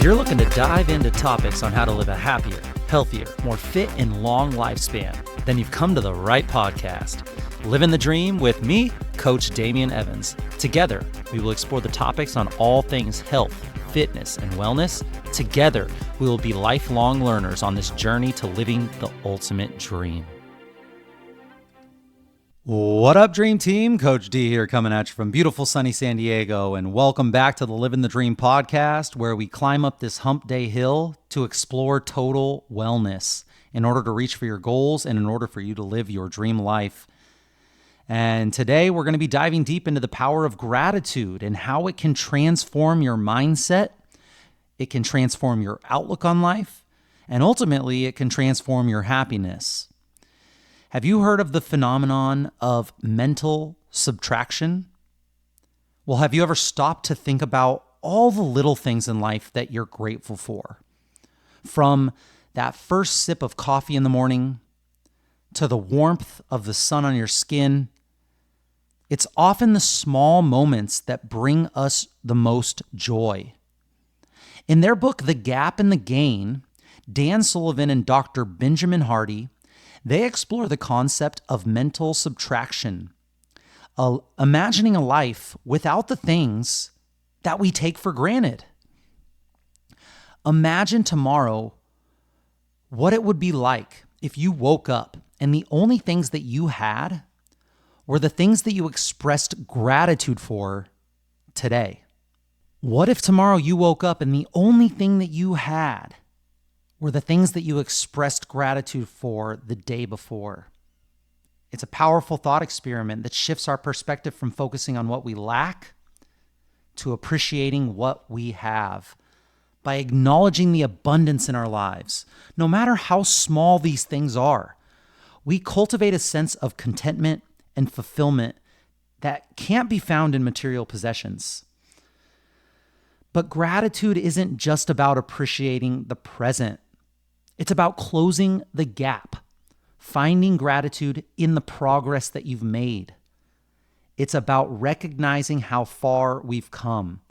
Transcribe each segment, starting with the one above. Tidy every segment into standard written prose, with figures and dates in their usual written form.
you're looking to dive into topics on how to live a happier, healthier, more fit, and long lifespan, then you've come to the right podcast. Living the Dream with me, Coach Damian Evans. Together, we will explore the topics on all things health, fitness, and wellness. Together, we will be lifelong learners on this journey to living the ultimate dream. What up, Dream Team? Coach D here coming at you from beautiful sunny San Diego, and welcome back to the Living the Dream podcast, where we climb up this hump day hill to explore total wellness in order to reach for your goals and in order for you to live your dream life. And today we're going to be diving deep into the power of gratitude and how it can transform your mindset, it can transform your outlook on life, and ultimately it can transform your happiness. Have you heard of the phenomenon of mental subtraction? Well, have you ever stopped to think about all the little things in life that you're grateful for? From that first sip of coffee in the morning to the warmth of the sun on your skin, it's often the small moments that bring us the most joy. In their book, The Gap and the Gain, Dan Sullivan and Dr. Benjamin Hardy, they explore the concept of mental subtraction, imagining a life without the things that we take for granted. Imagine tomorrow what it would be like if you woke up and the only things that you had were the things that you expressed gratitude for today. What if tomorrow you woke up and the only thing that you had were the things that you expressed gratitude for the day before? It's a powerful thought experiment that shifts our perspective from focusing on what we lack to appreciating what we have by acknowledging the abundance in our lives. No matter how small these things are, we cultivate a sense of contentment and fulfillment that can't be found in material possessions. But gratitude isn't just about appreciating the present. It's about closing the gap, finding gratitude in the progress that you've made. It's about recognizing how far we've come.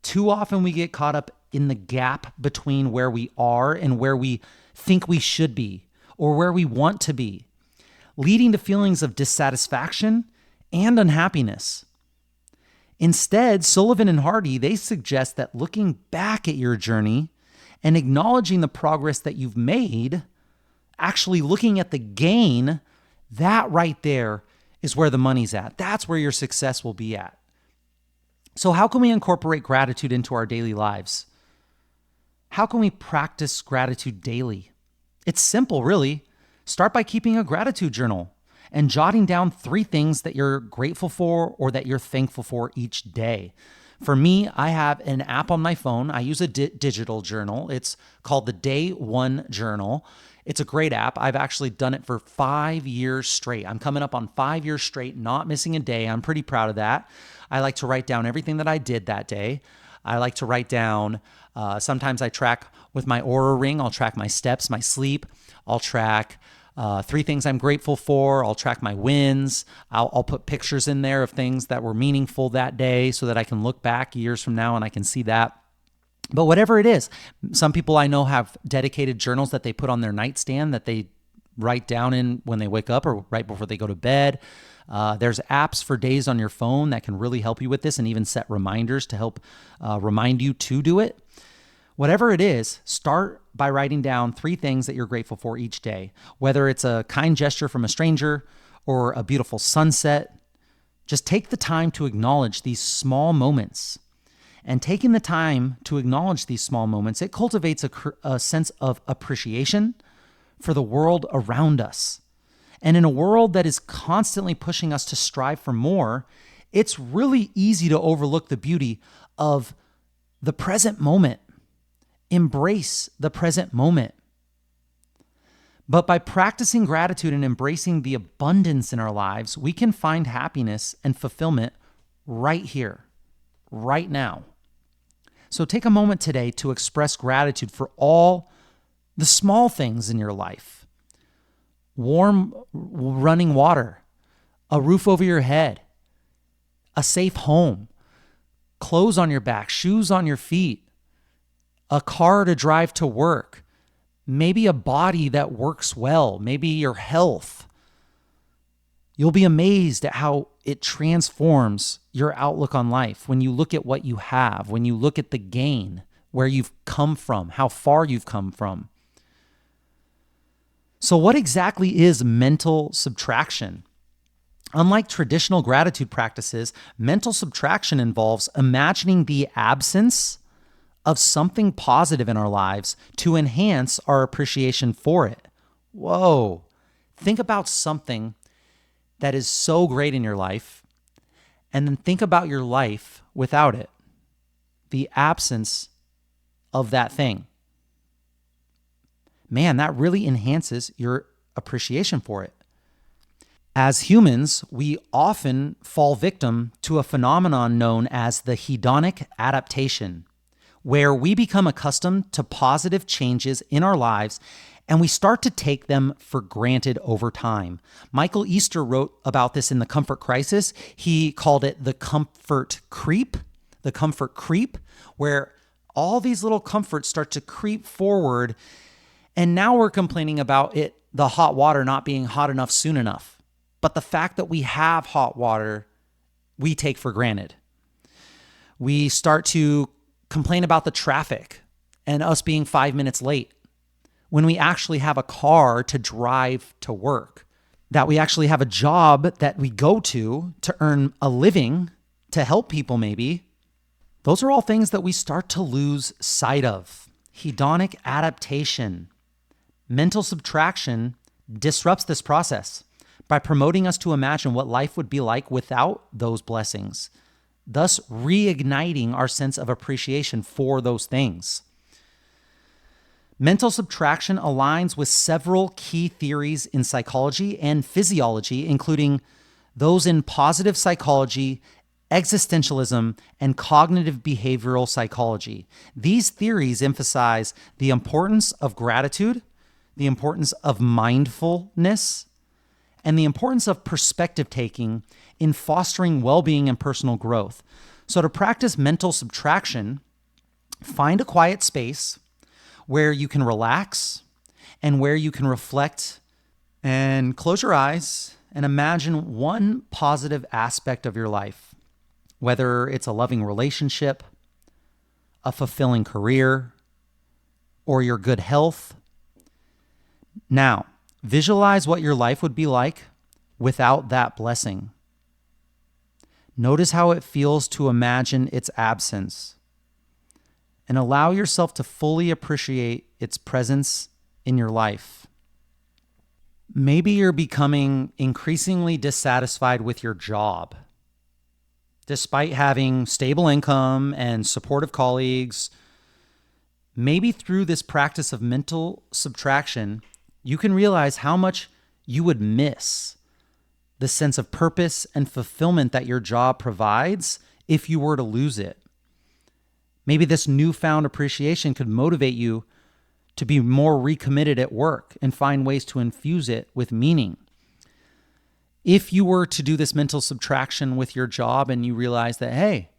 Too often we get caught up in the gap between where we are and where we think we should be or where we want to be, leading to feelings of dissatisfaction and unhappiness. Instead, Sullivan and Hardy, they suggest that looking back at your journey and acknowledging the progress that you've made, actually looking at the gain, that right there is where the money's at. That's where your success will be at. So how can we incorporate gratitude into our daily lives? How can we practice gratitude daily? It's simple, really. Start by keeping a gratitude journal and jotting down 3 things that you're grateful for or that you're thankful for each day. For me, I have an app on my phone. I use a digital journal. It's called the Day One Journal. It's a great app. I've actually done it for 5 years straight. I'm coming up on 5 years straight, not missing a day. I'm pretty proud of that. I like to write down everything that I did that day. I like to write down, sometimes I track with my Oura ring. I'll track my steps, my sleep. I'll track 3 things I'm grateful for. I'll track my wins. I'll put pictures in there of things that were meaningful that day so that I can look back years from now and I can see that. But whatever it is, some people I know have dedicated journals that they put on their nightstand that they write down in when they wake up or right before they go to bed. There's apps for days on your phone that can really help you with this and even set reminders to help remind you to do it. Whatever it is, start by writing down 3 things that you're grateful for each day, whether it's a kind gesture from a stranger or a beautiful sunset. Just take the time to acknowledge these small moments. And taking the time to acknowledge these small moments, it cultivates a sense of appreciation for the world around us. And in a world that is constantly pushing us to strive for more, it's really easy to overlook the beauty of the present moment. Embrace the present moment. But by practicing gratitude and embracing the abundance in our lives, we can find happiness and fulfillment right here, right now. So take a moment today to express gratitude for all the small things in your life. Warm running water, a roof over your head, a safe home, clothes on your back, shoes on your feet, a car to drive to work, maybe a body that works well, maybe your health. You'll be amazed at how it transforms your outlook on life when you look at what you have, when you look at the gain, where you've come from, how far you've come from. So what exactly is mental subtraction? Unlike traditional gratitude practices, mental subtraction involves imagining the absence of something positive in our lives to enhance our appreciation for it. Whoa. Think about something that is so great in your life, and then think about your life without it, the absence of that thing. Man, that really enhances your appreciation for it. As humans, we often fall victim to a phenomenon known as the hedonic adaptation, where we become accustomed to positive changes in our lives and we start to take them for granted over time. Michael Easter wrote about this in The Comfort Crisis. He called it the comfort creep, where all these little comforts start to creep forward, and now we're complaining about the hot water not being hot enough soon enough. But the fact that we have hot water, we take for granted. We start to complain about the traffic and us being 5 minutes late when we actually have a car to drive to work, that we actually have a job that we go to earn a living, to help people maybe. Those are all things that we start to lose sight of. Hedonic adaptation. Mental subtraction disrupts this process by promoting us to imagine what life would be like without those blessings, thus reigniting our sense of appreciation for those things. Mental subtraction aligns with several key theories in psychology and physiology, including those in positive psychology, existentialism, and cognitive behavioral psychology. These theories emphasize the importance of gratitude, the importance of mindfulness, and the importance of perspective taking in fostering well-being and personal growth. So to practice mental subtraction, find a quiet space where you can relax and where you can reflect, and close your eyes and imagine one positive aspect of your life, whether it's a loving relationship, a fulfilling career, or your good health. Now, visualize what your life would be like without that blessing. Notice how it feels to imagine its absence, and allow yourself to fully appreciate its presence in your life. Maybe you're becoming increasingly dissatisfied with your job. Despite having stable income and supportive colleagues, maybe through this practice of mental subtraction, you can realize how much you would miss the sense of purpose and fulfillment that your job provides if you were to lose it. Maybe this newfound appreciation could motivate you to be more recommitted at work and find ways to infuse it with meaning. If you were to do this mental subtraction with your job and you realize that, hey,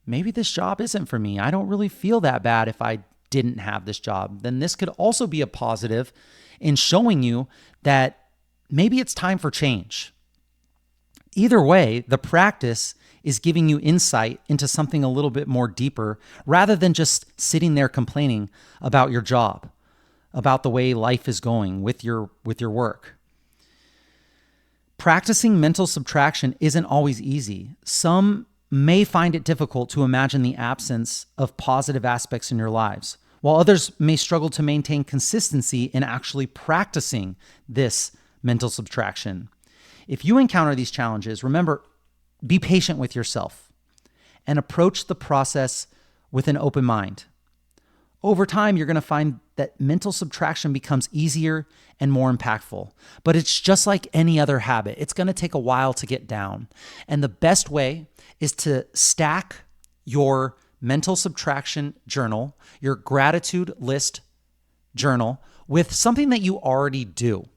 maybe this job isn't for me, I don't really feel that bad if I didn't have this job, then this could also be a positive in showing you that maybe it's time for change. Either way, the practice is giving you insight into something a little bit more deeper, rather than just sitting there complaining about your job, about the way life is going with your work. Practicing mental subtraction isn't always easy. Some may find it difficult to imagine the absence of positive aspects in your lives, while others may struggle to maintain consistency in actually practicing this mental subtraction. If you encounter these challenges, remember, be patient with yourself and approach the process with an open mind. Over time, you're going to find that mental subtraction becomes easier and more impactful. But it's just like any other habit. It's going to take a while to get down. And the best way is to stack your mental subtraction journal, your gratitude list journal, with something that you already do.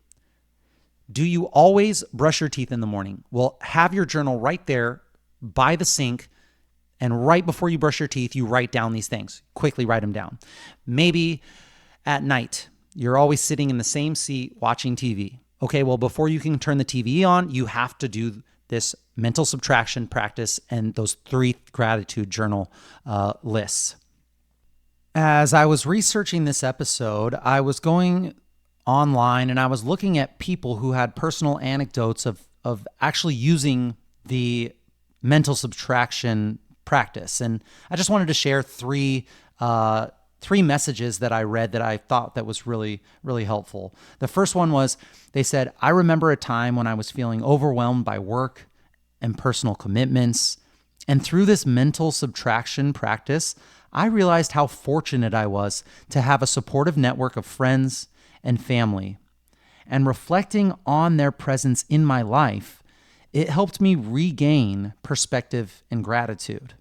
Do you always brush your teeth in the morning? Well, have your journal right there by the sink And right before you brush your teeth, you write down these things. Quickly write them down. Maybe at night, you're always sitting in the same seat watching TV. Okay, well, before you can turn the TV on, you have to do this mental subtraction practice and those 3 gratitude journal lists. As I was researching this episode, I was going online and I was looking at people who had personal anecdotes of actually using the mental subtraction practice. And I just wanted to share 3 messages that I read that I thought that was really, really helpful. The first one was, they said, I remember a time when I was feeling overwhelmed by work and personal commitments. And through this mental subtraction practice, I realized how fortunate I was to have a supportive network of friends and family. And reflecting on their presence in my life, it helped me regain perspective and gratitude.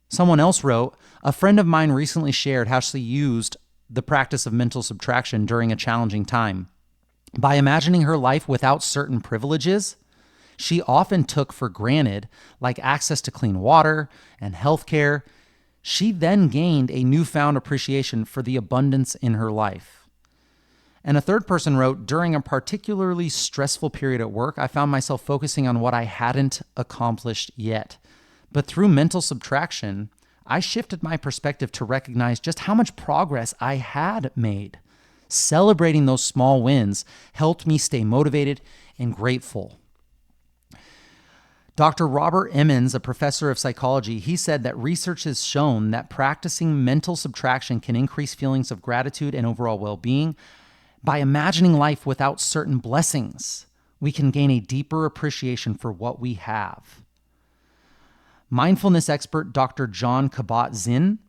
Someone else wrote, a friend of mine recently shared how she used the practice of mental subtraction during a challenging time. By imagining her life without certain privileges she often took for granted, like access to clean water and healthcare, she then gained a newfound appreciation for the abundance in her life. And a third person wrote, during a particularly stressful period at work, I found myself focusing on what I hadn't accomplished yet. But through mental subtraction, I shifted my perspective to recognize just how much progress I had made. Celebrating those small wins helped me stay motivated and grateful. Dr. Robert Emmons, a professor of psychology, he said that research has shown that practicing mental subtraction can increase feelings of gratitude and overall well-being. By imagining life without certain blessings, we can gain a deeper appreciation for what we have. Mindfulness expert Dr. John Kabat-Zinn,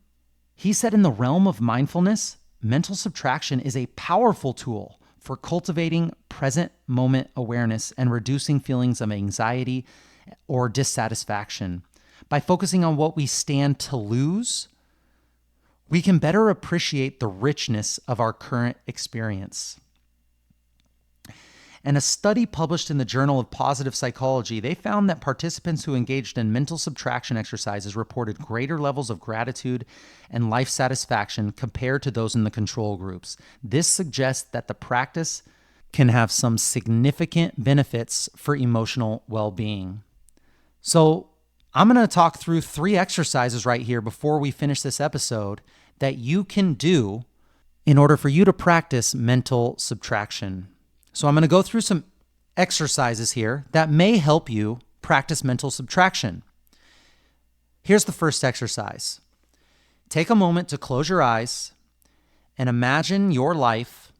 he said in the realm of mindfulness, mental subtraction is a powerful tool for cultivating present moment awareness and reducing feelings of anxiety or dissatisfaction. By focusing on what we stand to lose, we can better appreciate the richness of our current experience. And a study published in the Journal of Positive Psychology, they found that participants who engaged in mental subtraction exercises reported greater levels of gratitude and life satisfaction compared to those in the control groups. This suggests that the practice can have some significant benefits for emotional well-being. So I'm going to talk through 3 exercises right here before we finish this episode that you can do in order for you to practice mental subtraction. So I'm going to go through some exercises here that may help you practice mental subtraction. Here's the first exercise. Take a moment to close your eyes and imagine your life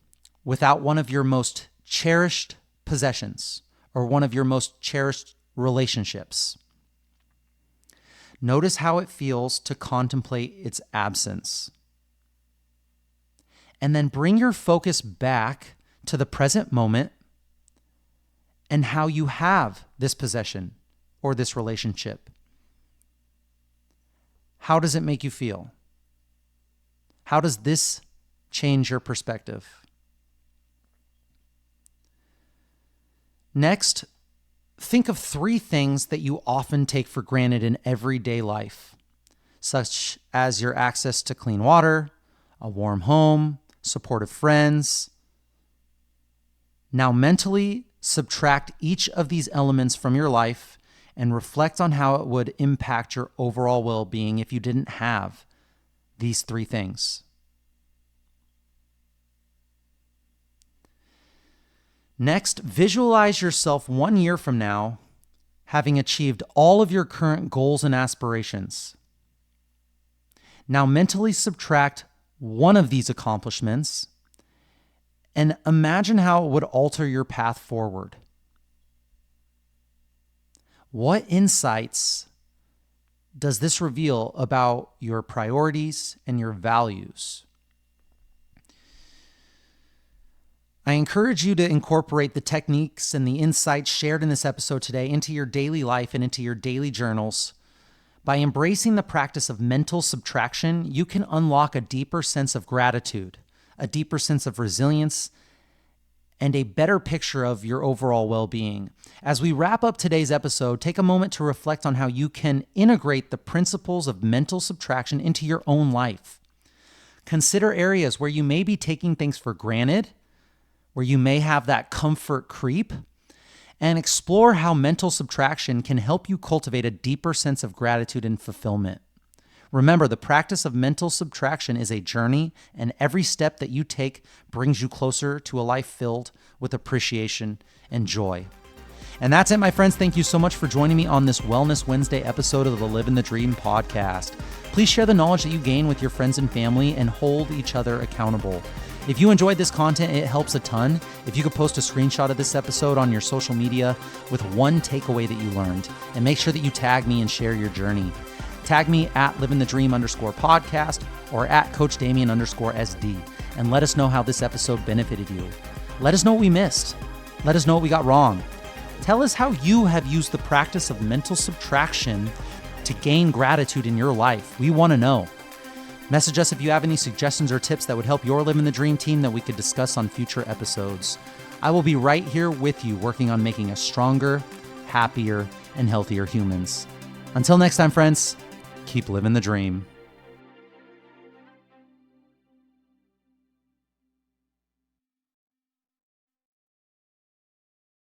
without one of your most cherished possessions or one of your most cherished relationships. Notice how it feels to contemplate its absence. And then bring your focus back to the present moment and how you have this possession or this relationship. How does it make you feel? How does this change your perspective? Next, think of 3 things that you often take for granted in everyday life, such as your access to clean water, a warm home, supportive friends. Now mentally subtract each of these elements from your life and reflect on how it would impact your overall well-being if you didn't have these 3 things. Next, visualize yourself 1 year from now having achieved all of your current goals and aspirations. Now mentally subtract one of these accomplishments and imagine how it would alter your path forward. What insights does this reveal about your priorities and your values? I encourage you to incorporate the techniques and the insights shared in this episode today into your daily life and into your daily journals. By embracing the practice of mental subtraction, you can unlock a deeper sense of gratitude, a deeper sense of resilience, and a better picture of your overall well-being. As we wrap up today's episode, take a moment to reflect on how you can integrate the principles of mental subtraction into your own life. Consider areas where you may be taking things for granted, where you may have that comfort creep, and explore how mental subtraction can help you cultivate a deeper sense of gratitude and fulfillment. Remember, the practice of mental subtraction is a journey, and every step that you take brings you closer to a life filled with appreciation and joy. And that's it, my friends. Thank you so much for joining me on this Wellness Wednesday episode of the Living the Dream podcast. Please share the knowledge that you gain with your friends and family and hold each other accountable. If you enjoyed this content, it helps a ton if you could post a screenshot of this episode on your social media with one takeaway that you learned, and make sure that you tag me and share your journey. Tag me at livingthedream_podcast or at coachdamian_SD, and let us know how this episode benefited you. Let us know what we missed. Let us know what we got wrong. Tell us how you have used the practice of mental subtraction to gain gratitude in your life. We want to know. Message us if you have any suggestions or tips that would help your Living the Dream team that we could discuss on future episodes. I will be right here with you, working on making us stronger, happier, and healthier humans. Until next time, friends, keep living the dream.